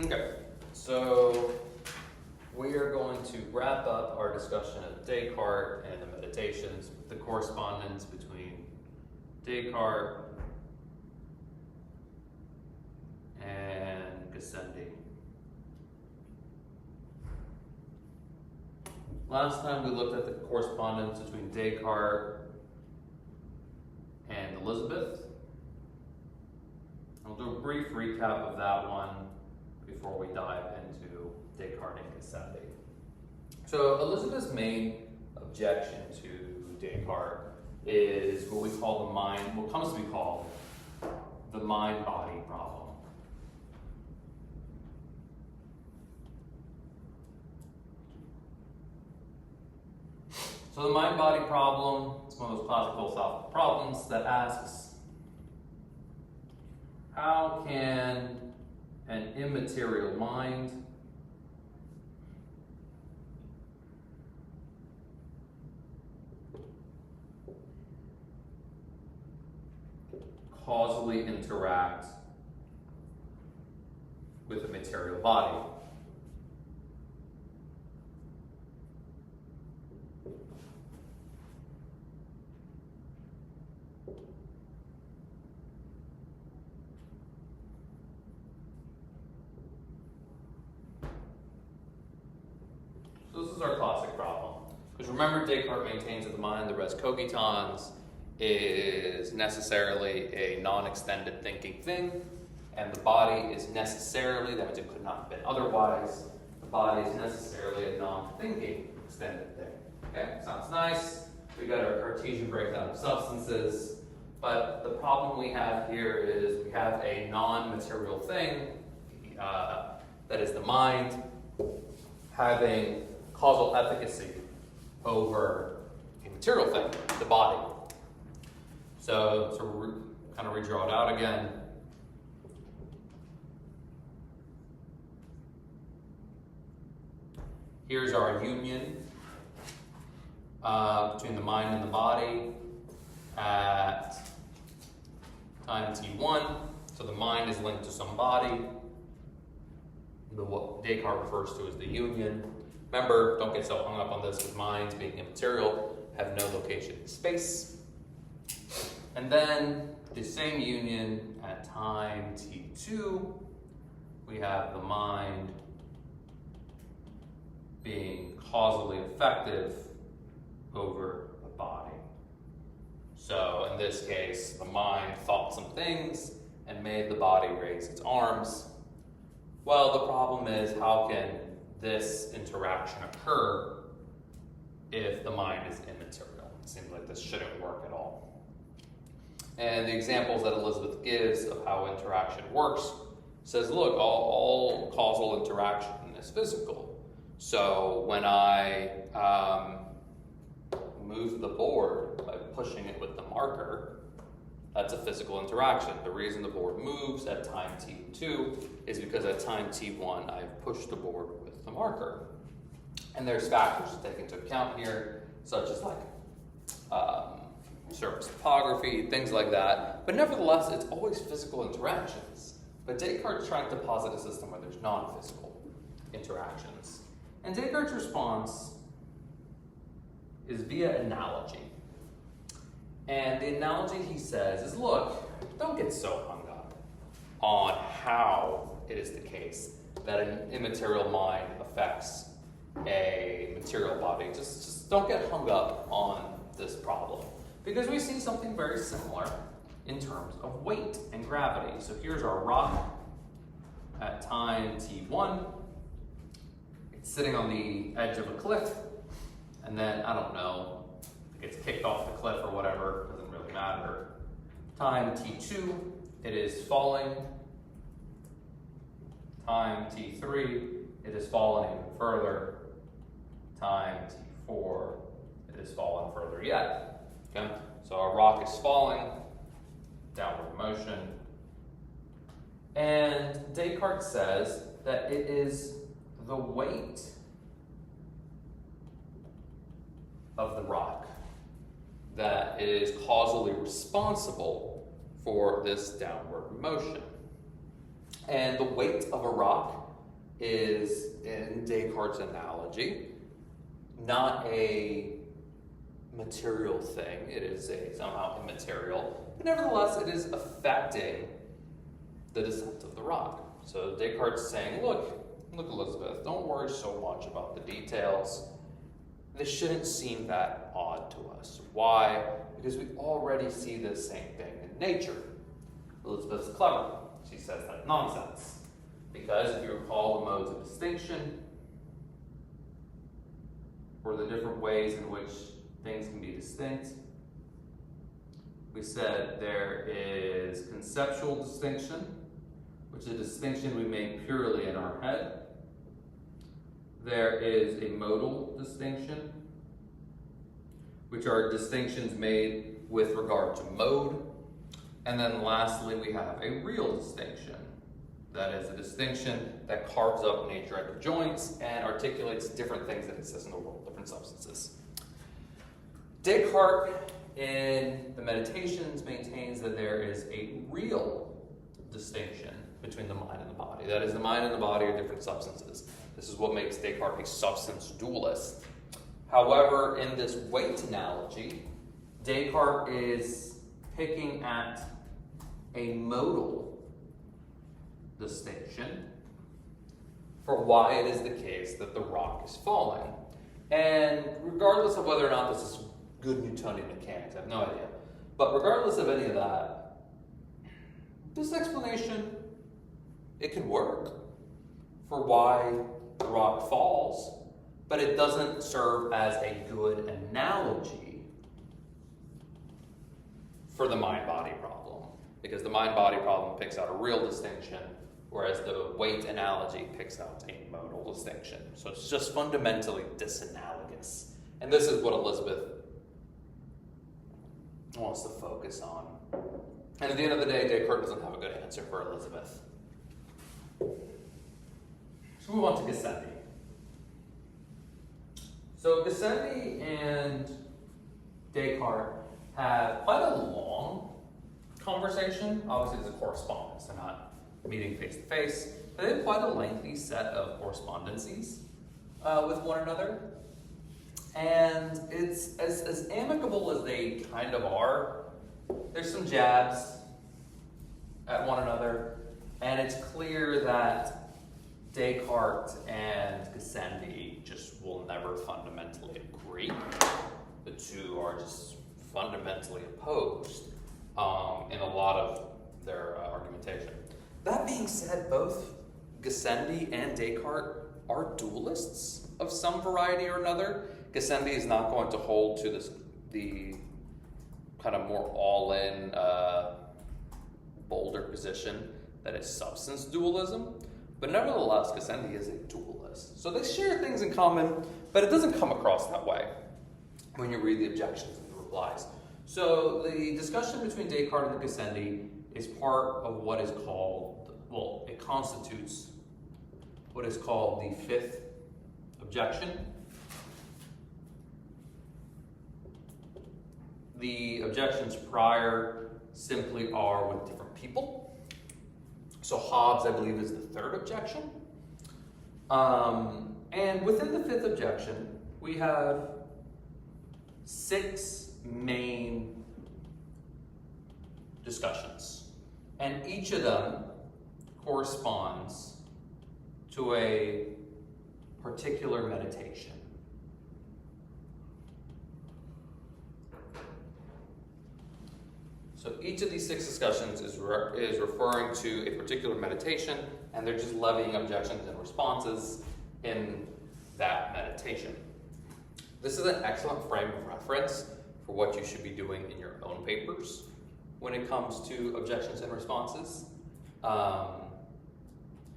Okay, so we are going to wrap up our discussion of Descartes and the Meditations with the correspondence between Descartes and Gassendi. Last time we looked at the correspondence between Descartes and Elizabeth. I'll do a brief recap of that one before we dive into Descartes and Gassendi. So Elizabeth's main objection to Descartes is what we call the mind, what comes to be called the mind-body problem. So the mind-body problem is one of those classic philosophical problems that asks, how can an immaterial mind causally interact with a material body? So this is our classic problem. Because remember, Descartes maintains that the mind, the res cogitans, is necessarily a non-extended thinking thing, and the body is necessarily, that means it could not have been otherwise, the body is necessarily a non-thinking extended thing. Okay, sounds nice. We got our Cartesian breakdown of substances, but the problem we have here is we have a non-material thing, that is the mind, having causal efficacy over a material thing, the body. So kind of redraw it out again. Here's our union between the mind and the body at time t1. So the mind is linked to some body, what Descartes refers to as the union. Remember, don't get so hung up on this with minds being immaterial, have no location in space. And then the same union at time t2, we have the mind being causally effective over the body. So in this case, the mind thought some things and made the body raise its arms. Well, the problem is, how can this interaction occur if the mind is immaterial? It seems like this shouldn't work at all. And the examples that Elizabeth gives of how interaction works says, look, all causal interaction is physical. So when I move the board by pushing it with the marker, that's a physical interaction. The reason the board moves at time t2 is because at time t1 I've pushed the board with the marker. And there's factors to take into account here, such as like surface topography, things like that. But nevertheless, it's always physical interactions. But Descartes is trying to posit a system where there's non-physical interactions. And Descartes' response is via analogy. And the analogy he says is, look, don't get so hung up on how it is the case that an immaterial mind affects a material body. Just don't get hung up on this problem. Because we see something very similar in terms of weight and gravity. So here's our rock at time t1. It's sitting on the edge of a cliff. And then, I don't know, it gets kicked off the cliff or whatever, doesn't really matter. Time t2, it is falling. Time t3, it has fallen even further. Time t4, it has fallen further yet. Okay? So our rock is falling, downward motion. And Descartes says that it is the weight of the rock that is causally responsible for this downward motion. And the weight of a rock is, in Descartes' analogy, not a material thing. It is somehow immaterial, but nevertheless, it is affecting the descent of the rock. So Descartes is saying, look, Elizabeth, don't worry so much about the details. This shouldn't seem that odd to us. Why? Because we already see the same thing in nature. Elizabeth's clever. She says that's nonsense. Because if you recall the modes of distinction, or the different ways in which things can be distinct, we said there is conceptual distinction, which is a distinction we make purely in our head. There is a modal distinction, which are distinctions made with regard to mode. And then lastly, we have a real distinction. That is a distinction that carves up nature into joints and articulates different things that exist in the world, different substances. Descartes, in the Meditations, maintains that there is a real distinction between the mind and the body. That is, the mind and the body are different substances. This is what makes Descartes a substance dualist. However, in this weight analogy, Descartes is picking at a modal distinction for why it is the case that the rock is falling. And regardless of whether or not this is good Newtonian mechanics, I have no idea. But regardless of any of that, this explanation, it could work for why the rock falls, but it doesn't serve as a good analogy for the mind-body problem, because the mind-body problem picks out a real distinction, whereas the weight analogy picks out a modal distinction. So it's just fundamentally disanalogous. And this is what Elizabeth wants to focus on. And at the end of the day, Descartes doesn't have a good answer for Elizabeth. So move on to Gassendi. So Gassendi and Descartes have quite a long conversation. Obviously, it's a correspondence. They're not meeting face to face, but they have quite a lengthy set of correspondences with one another. And it's as amicable as they kind of are. There's some jabs at one another, and it's clear that Descartes and Gassendi just will never fundamentally agree. The two are just fundamentally opposed in a lot of their argumentation. That being said, both Gassendi and Descartes are dualists of some variety or another. Gassendi is not going to hold to the kind of more all-in, bolder position that is substance dualism. But nevertheless, Gassendi is a dualist. So they share things in common, but it doesn't come across that way when you read the objections and the replies. So the discussion between Descartes and Gassendi is part of what is called, well, it constitutes what is called the fifth objection. The objections prior simply are with different people. So Hobbes, I believe, is the third objection. And within the fifth objection, we have 6 main discussions. And each of them corresponds to a particular meditation. So each of these 6 discussions is referring to a particular meditation, and they're just levying objections and responses in that meditation. This is an excellent frame of reference for what you should be doing in your own papers when it comes to objections and responses.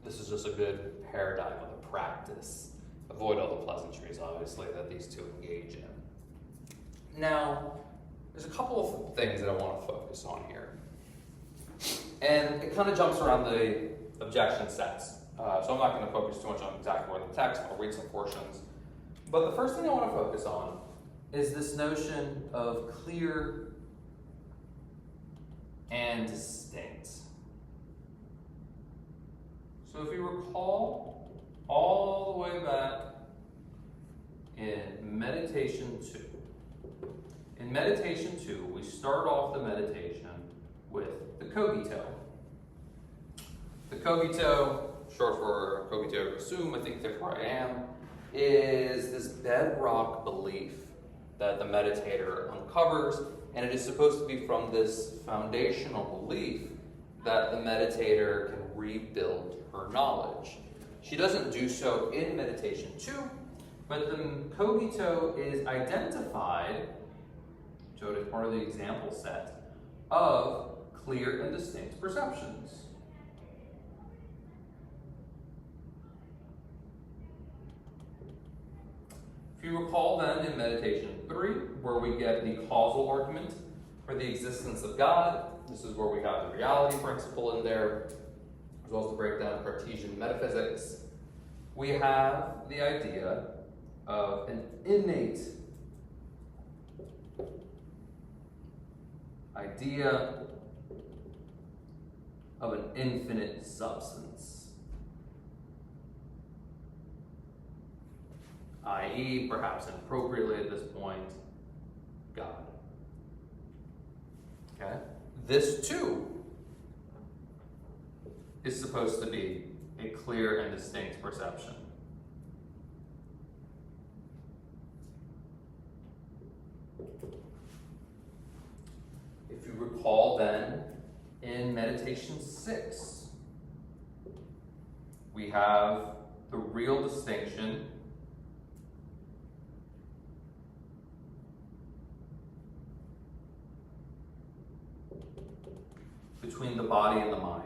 This is just a good paradigm of the practice. Avoid all the pleasantries, obviously, that these two engage in. Now, there's a couple of things that I want to focus on here. And it kind of jumps around the objection sets. So I'm not going to focus too much on exactly where the text. I'll read some portions. But the first thing I want to focus on is this notion of clear and distinct. So if you recall all the way back in Meditation 2. In Meditation 2, we start off the meditation with the cogito. The cogito, short for cogito ergo sum, I think therefore I am, is this bedrock belief that the meditator uncovers, and it is supposed to be from this foundational belief that the meditator can rebuild her knowledge. She doesn't do so in Meditation 2, but the cogito is identified, so it is part of the example set, of clear and distinct perceptions. If you recall then in Meditation 3, where we get the causal argument for the existence of God, this is where we have the reality principle in there, as well as the breakdown of Cartesian metaphysics. We have the idea of an innate idea of an infinite substance, i.e., perhaps inappropriately at this point, God. Okay? This too is supposed to be a clear and distinct perception. If you recall then, in Meditation 6, we have the real distinction between the body and the mind.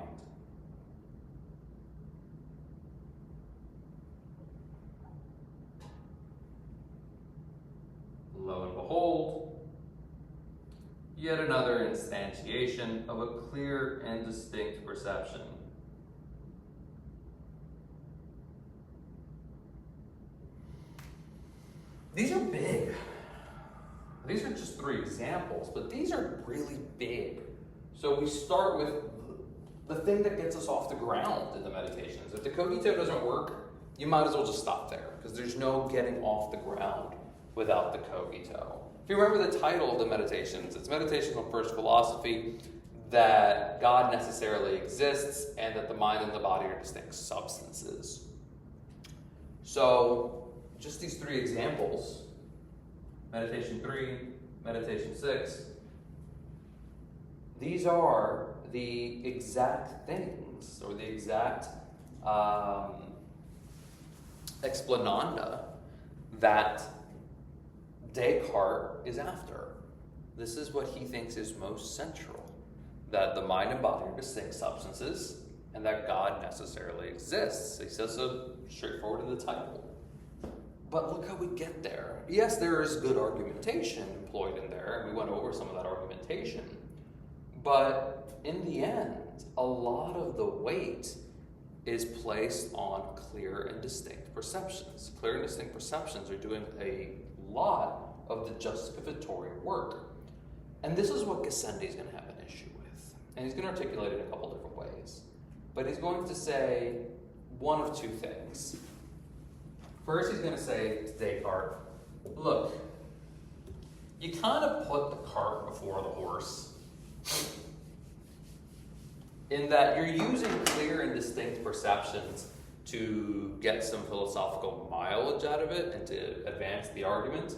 Lo and behold, yet another instantiation of a clear and distinct perception. These are big. These are just 3 examples, but these are really big. So we start with the thing that gets us off the ground in the meditations. If the cogito doesn't work, you might as well just stop there, because there's no getting off the ground without the cogito. If you remember the title of the meditations, it's Meditations on First Philosophy, that God necessarily exists and that the mind and the body are distinct substances. So just these 3 examples, Meditation 3, Meditation 6, these are the exact things, or the exact explananda that Descartes is after. This is what he thinks is most central, that the mind and body are distinct substances, and that God necessarily exists. He says so straightforward in the title. But look how we get there. Yes, there is good argumentation employed in there, and we went over some of that argumentation. But in the end, a lot of the weight is placed on clear and distinct perceptions. Clear and distinct perceptions are doing a lot of the justificatory work. And this is what Gassendi is going to have an issue with. And he's going to articulate it in a couple different ways. But he's going to say one of 2 things. First, he's going to say to Descartes, look, you kind of put the cart before the horse, in that you're using clear and distinct perceptions to get some philosophical mileage out of it and to advance the argument,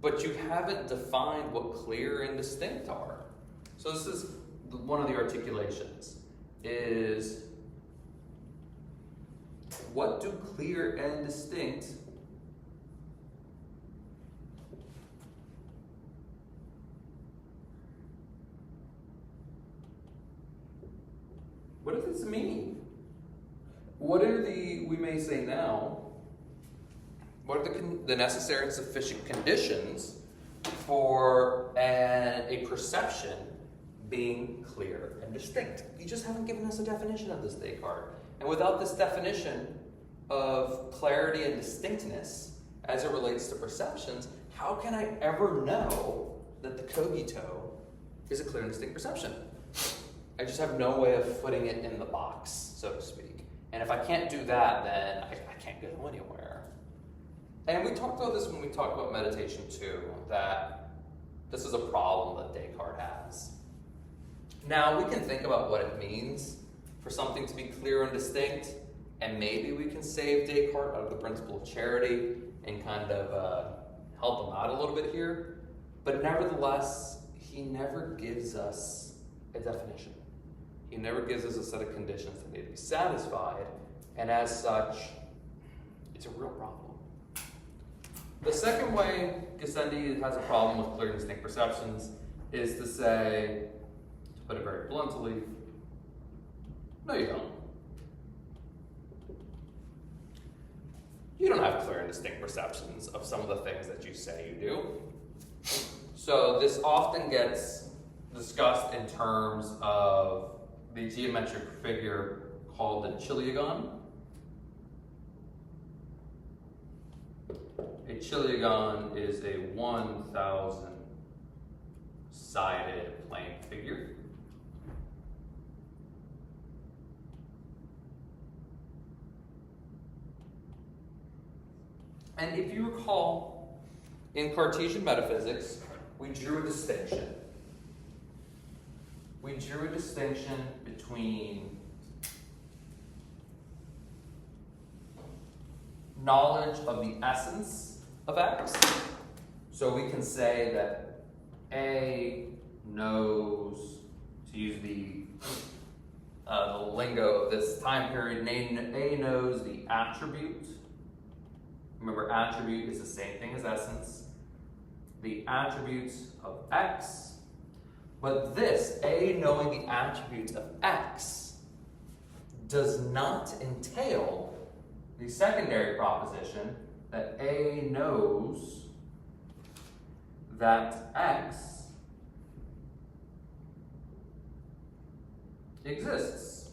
but you haven't defined what clear and distinct are. So this is one of the articulations, is what do clear and distinct what does this mean? What are we may say now, what are the necessary and sufficient conditions for a perception being clear and distinct? You just haven't given us a definition of this, Descartes. And without this definition of clarity and distinctness as it relates to perceptions, how can I ever know that the cogito is a clear and distinct perception? I just have no way of putting it in the box, so to speak. And if I can't do that, then I can't go anywhere. And we talked about this when we talked about meditation too, that this is a problem that Descartes has. Now, we can think about what it means for something to be clear and distinct, and maybe we can save Descartes out of the principle of charity and kind of help him out a little bit here. But nevertheless, he never gives us a definition. He never gives us a set of conditions that need to be satisfied, and as such, it's a real problem. The second way Gassendi has a problem with clear and distinct perceptions is to say, to put it very bluntly, no you don't. You don't have clear and distinct perceptions of some of the things that you say you do. So this often gets discussed in terms of the geometric figure called the chiliagon. A chiliagon is a 1,000 sided plane figure. And if you recall, in Cartesian metaphysics, we drew a distinction. We drew a distinction between knowledge of the essence of X. So we can say that A knows, to use the lingo of this time period, A knows the attribute. Remember, attribute is the same thing as essence. The attributes of X. But this, A knowing the attributes of X, does not entail the secondary proposition that A knows that X exists.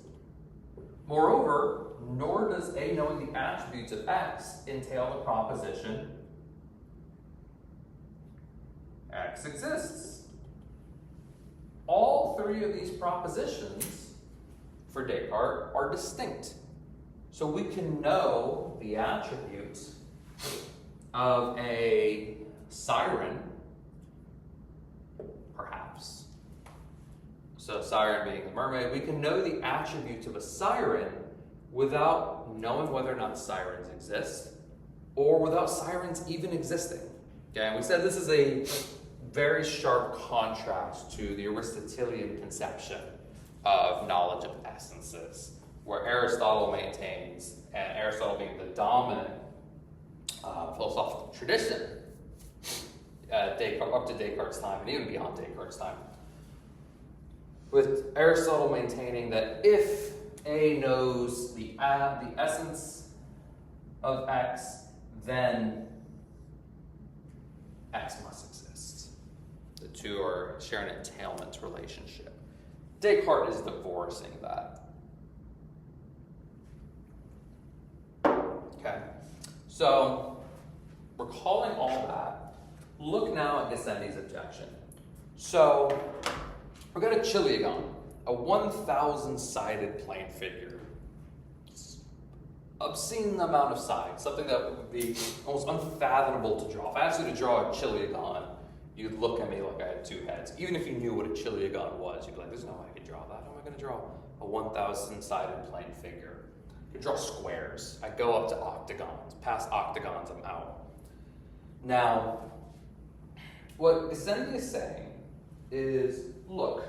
Moreover, nor does A knowing the attributes of X entail the proposition X exists. All three of these propositions for Descartes are distinct. So we can know the attributes of a siren, perhaps. So siren being the mermaid, we can know the attributes of a siren without knowing whether or not sirens exist, or without sirens even existing. Okay, and we said this is a very sharp contrast to the Aristotelian conception of knowledge of essences, where Aristotle maintains, and Aristotle being the dominant philosophical tradition, up to Descartes' time and even beyond Descartes' time, with Aristotle maintaining that if A knows the essence of X, then X must exist. The two share an entailment relationship. Descartes is divorcing that. Okay, so recalling all that, look now at Gassendi's objection. So we've got a chiliagon, a 1,000-sided plane figure. It's obscene amount of sides, something that would be almost unfathomable to draw. If I asked you to draw a chiliagon, you'd look at me like I had two heads. Even if you knew what a chiliagon was, you'd be like, there's no way I could draw that. How am I going to draw a 1,000-sided plane figure? You draw squares. I go up to octagons. Past octagons, I'm out. Now, what Gassendi is saying is, look,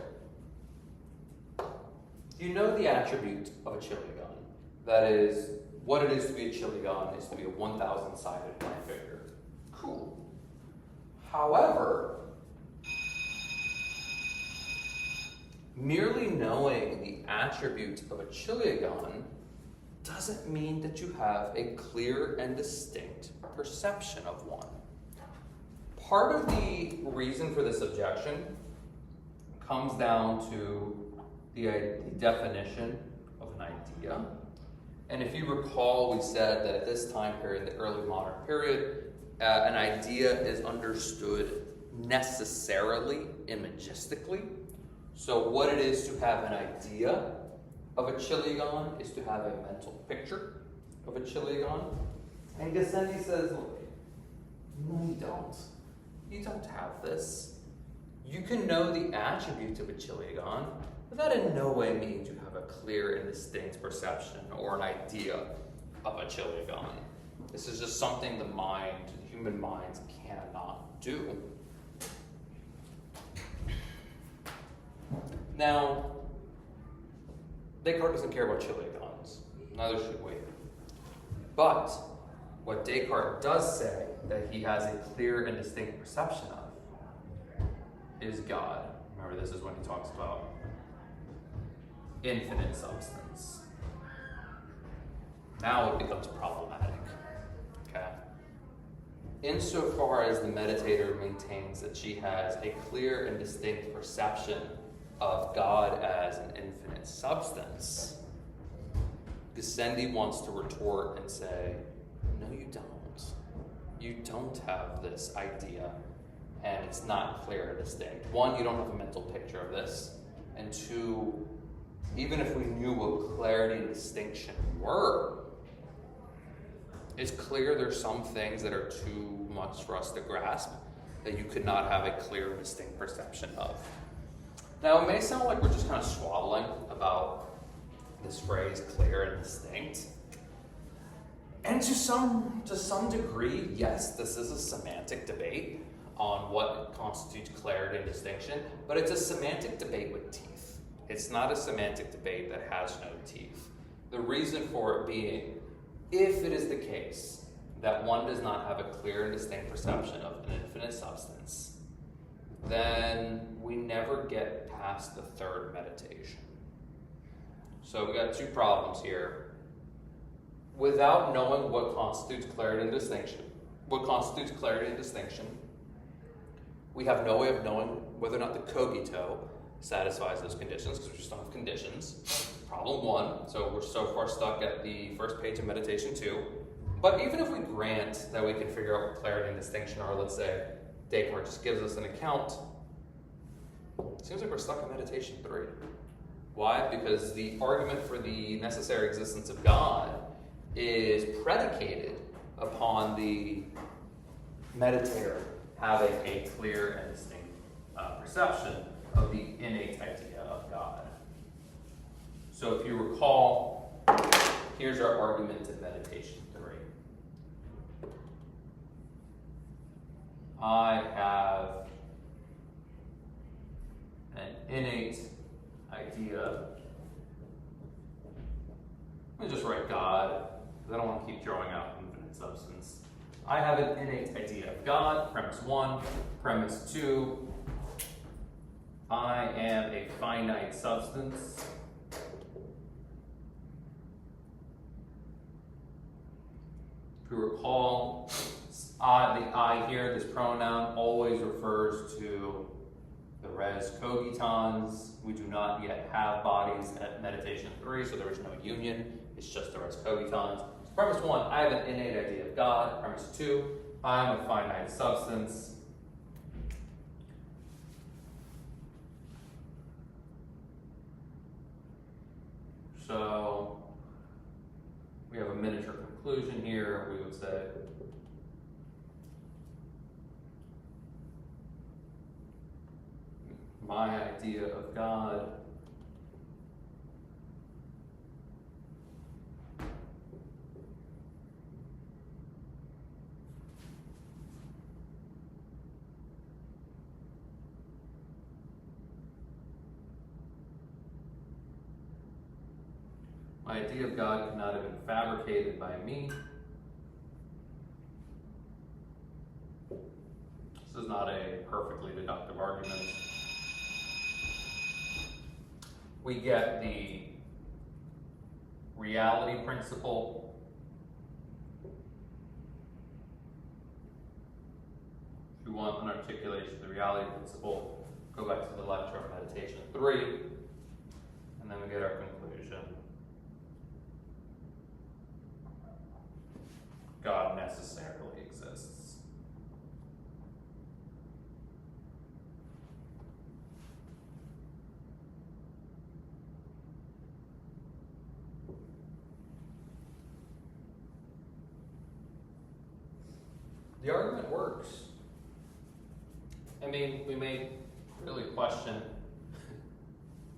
you know the attribute of a chiliagon. That is, what it is to be a chiliagon is to be a 1,000-sided plane figure. Cool. However, merely knowing the attribute of a chiliagon doesn't mean that you have a clear and distinct perception of one. Part of the reason for this objection comes down to the definition of an idea. And if you recall, we said that at this time period, the early modern period, an idea is understood necessarily imagistically. So what it is to have an idea of a chiligon is to have a mental picture of a chiligon. And Gassendi says, look, no, you don't. You don't have this. You can know the attributes of a chiligon, but that in no way means you have a clear and distinct perception or an idea of a chiligon. This is just something the human minds cannot do. Now, Descartes doesn't care about chiligons. Neither should we. But what Descartes does say that he has a clear and distinct perception of is God. Remember, this is when he talks about infinite substance. Now it becomes problematic. Okay? Insofar as the meditator maintains that she has a clear and distinct perception of God as an infinite substance, Gassendi wants to retort and say, no, you don't. You don't have this idea, and it's not clear and distinct. One, you don't have a mental picture of this, and two, even if we knew what clarity and distinction were, it's clear there's some things that are too much for us to grasp that you could not have a clear and distinct perception of. Now, it may sound like we're just kind of swaddling about this phrase, clear and distinct. And to some degree, yes, this is a semantic debate on what constitutes clarity and distinction, but it's a semantic debate with teeth. It's not a semantic debate that has no teeth. The reason for it being, if it is the case that one does not have a clear and distinct perception of an infinite substance, then we never get past the third meditation. So we got two problems here. Without knowing what constitutes clarity and distinction, we have no way of knowing whether or not the cogito satisfies those conditions, because we just don't have conditions. Problem one. So we're so far stuck at the first page of meditation 2. But even if we grant that we can figure out what clarity and distinction are, let's say Descartes just gives us an account, it seems like we're stuck in meditation 3. Why? Because the argument for the necessary existence of God is predicated upon the meditator having a clear and distinct perception of the innate idea of God. So if you recall, here's our argument in meditation 3. I have an innate idea. Let me just write God, because I don't want to keep throwing out infinite substance. I have an innate idea of God, premise 1. Premise 2, I am a finite substance. If you recall, the I here, this pronoun, always refers to the res cogitans. We do not yet have bodies at meditation 3, so there is no union. It's just the res cogitans. So premise 1, I have an innate idea of God. Premise 2, I am a finite substance. So we have a miniature conclusion here. We would say my idea of God could not have been fabricated by me. This is not a perfectly deductive argument. We get the reality principle. If you want an articulation of the reality principle, go back to the lecture on meditation 3, and then we get our conclusion. God necessarily exists. the argument works. I mean, we may really question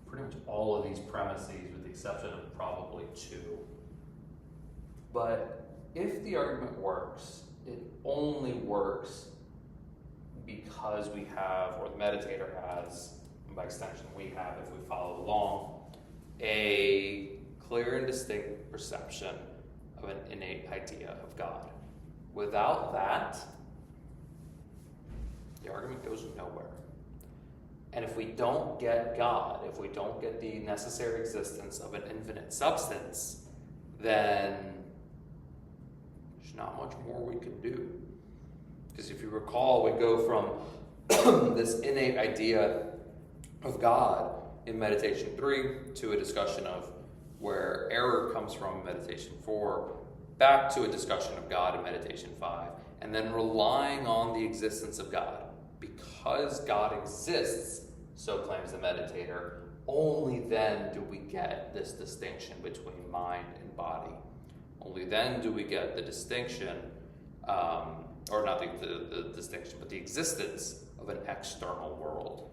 pretty much all of these premises with the exception of probably two. But if the argument works, it only works because we have, or the meditator has, and by extension we have if we follow along, a clear and distinct perception of an innate idea of God. Without that, the argument goes nowhere. And if we don't get God, if we don't get the necessary existence of an infinite substance, then there's not much more we can do. Because if you recall, we go from this innate idea of God in meditation 3 to a discussion of where error comes from in meditation 4, back to a discussion of God in meditation 5, and then relying on the existence of God. Because God exists, so claims the meditator, only then do we get this distinction between mind and body. Only then do we get the distinction, or not the distinction, but the existence of an external world.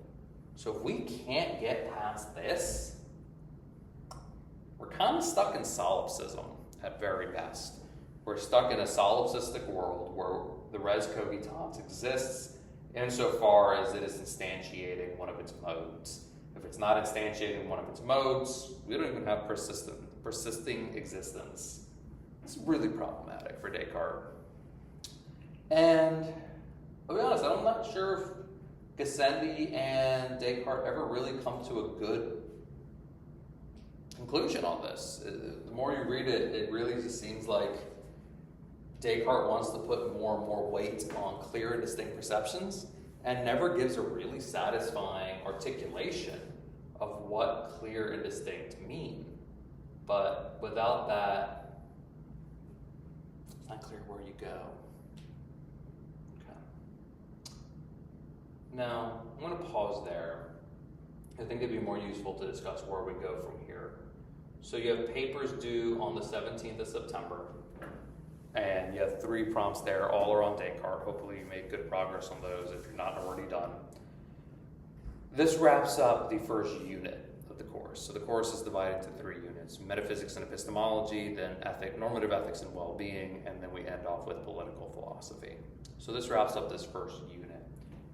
So if we can't get past this, we're kind of stuck in solipsism at very best. We're stuck in a solipsistic world where the res cogitans exists insofar as it is instantiating one of its modes. If it's not instantiating one of its modes, we don't even have persisting existence. It's really problematic for Descartes. And I'll be honest, I'm not sure if Gassendi and Descartes ever really come to a good conclusion on this. The more you read it, it really just seems like Descartes wants to put more and more weight on clear and distinct perceptions and never gives a really satisfying articulation of what clear and distinct mean. But without that, it's not clear where you go. Okay. Now, I'm going to pause there. I think it'd be more useful to discuss where we go from here. So you have papers due on the 17th of September. And you have 3 prompts there, all are on Descartes. Hopefully you made good progress on those if you're not already done. This wraps up the first unit of the course. So the course is divided into 3 units: metaphysics and epistemology, then normative ethics and well-being, and then we end off with political philosophy. So this wraps up this first unit.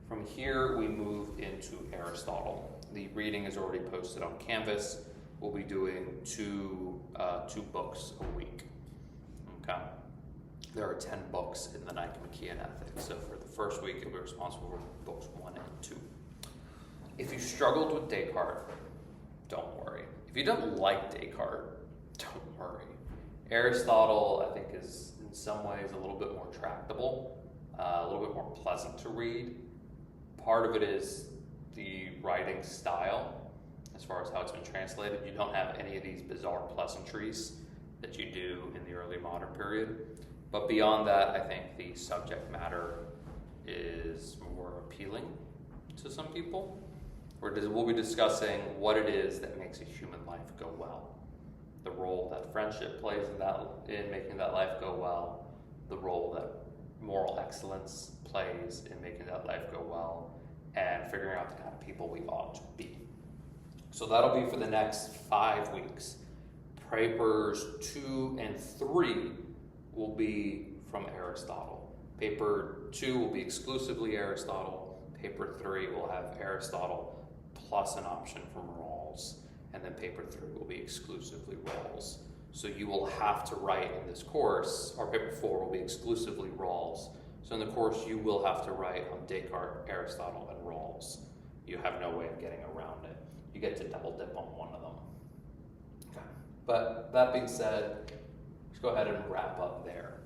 From here, we move into Aristotle. The reading is already posted on Canvas. We'll be doing two books a week. Okay. There are 10 books in the Nicomachean Ethics, so for the first week, you'll be responsible for books 1 and 2. If you struggled with Descartes, don't worry. If you don't like Descartes, don't worry. Aristotle, I think, is in some ways a little bit more tractable, a little bit more pleasant to read. Part of it is the writing style, as far as how it's been translated. You don't have any of these bizarre pleasantries that you do in the early modern period. But beyond that, I think the subject matter is more appealing to some people. We'll be discussing what it is that makes a human life go well. The role that friendship plays in making that life go well. The role that moral excellence plays in making that life go well. And figuring out the kind of people we ought to be. So that'll be for the next 5 weeks. Papers 2 and 3 will be from Aristotle. Paper 2 will be exclusively Aristotle. Paper 3 will have Aristotle plus an option from Rawls. And then paper 3 will be exclusively Rawls. So you will have to write in this course, or paper 4 will be exclusively Rawls. So in the course, you will have to write on Descartes, Aristotle, and Rawls. You have no way of getting around it. You get to double dip on one of them. Okay. But that being said, let's go ahead and wrap up there.